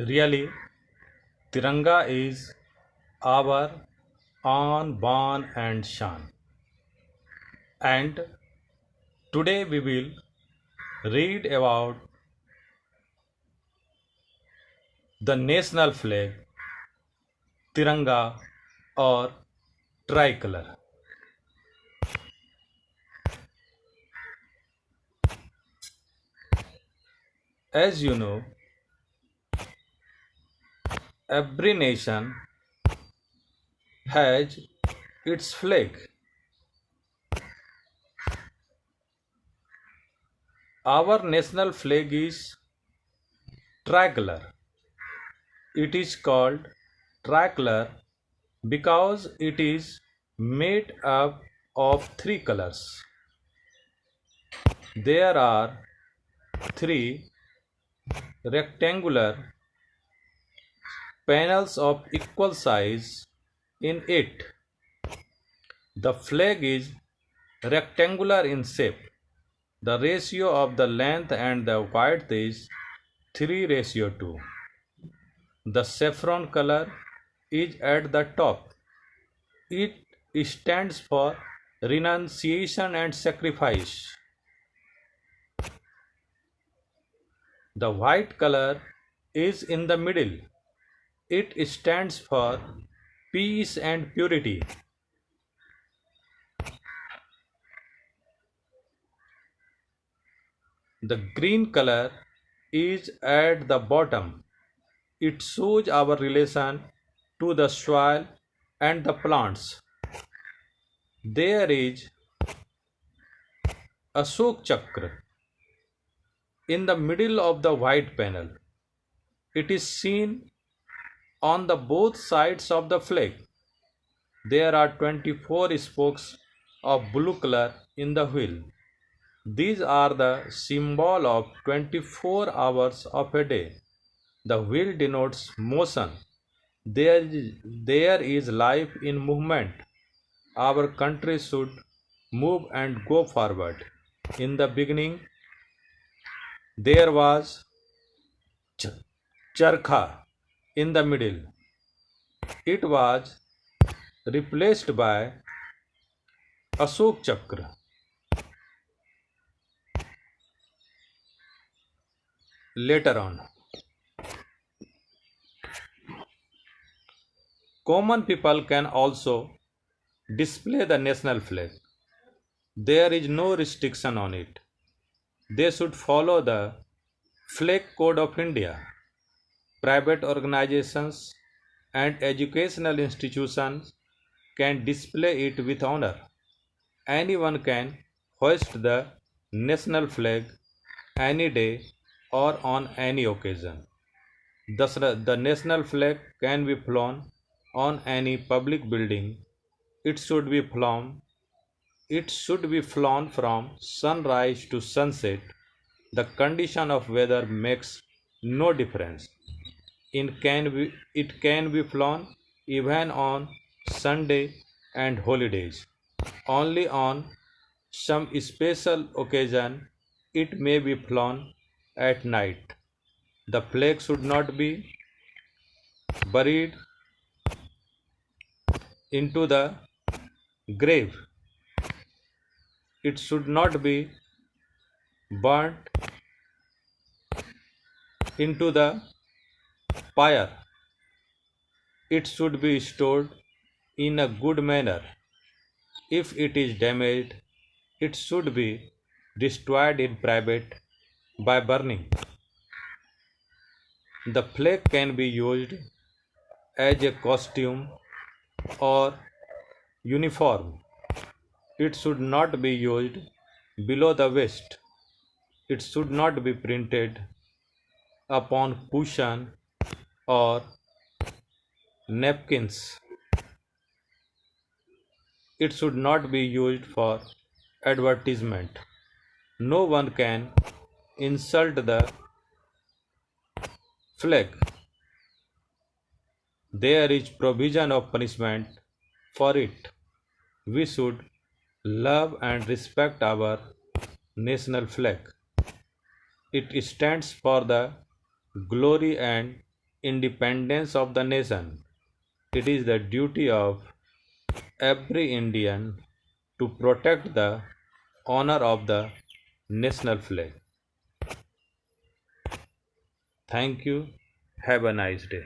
Really, Tiranga is our on, ban, and shan. And today we will read about the national flag, Tiranga or tricolor. As you know, every nation has its flag. Our national flag is tricolor. It is called tricolor because it is made up of three colors. There are three rectangular panels of equal size in it. The flag is rectangular in shape. The ratio of the length and the width is 3:2. The saffron color is at the top. It stands for renunciation and sacrifice. The white color is in the middle. It stands for peace and purity. The green color is at the bottom. It shows our relation to the soil and the plants. There is Ashok Chakra in the middle of the white panel. It is seen on the both sides of the flag. There are 24 spokes of blue color in the wheel. These are the symbol of 24 hours of a day. The wheel denotes motion. There is life in movement. Our country should move and go forward. In the beginning, there was charkha in the middle. It was replaced by Ashok Chakra. Later on, common people can also display the national flag. There is no restriction on it. They should follow the Flag Code of India. Private organizations and educational institutions can display it with honor. Anyone can hoist the national flag any day or on any occasion. Thus, the national flag can be flown on any public building. It should be flown. It should be flown from sunrise to sunset. The condition of weather makes no difference. It can be flown even on Sunday and holidays. Only on some special occasion it may be flown at night. The flag should not be buried into the grave. It should not be burnt into the fire. It should be stored in a good manner. If it is damaged, it should be destroyed in private by burning. The flag can be used as a costume or uniform. It should not be used below the waist. It should not be printed upon cushion or napkins. It should not be used for advertisement. No one can insult the flag. There is provision of punishment for it. We should love and respect our national flag. It stands for the glory and independence of the nation, it is the duty of every Indian to protect the honor of the national flag. Thank you. Have a nice day.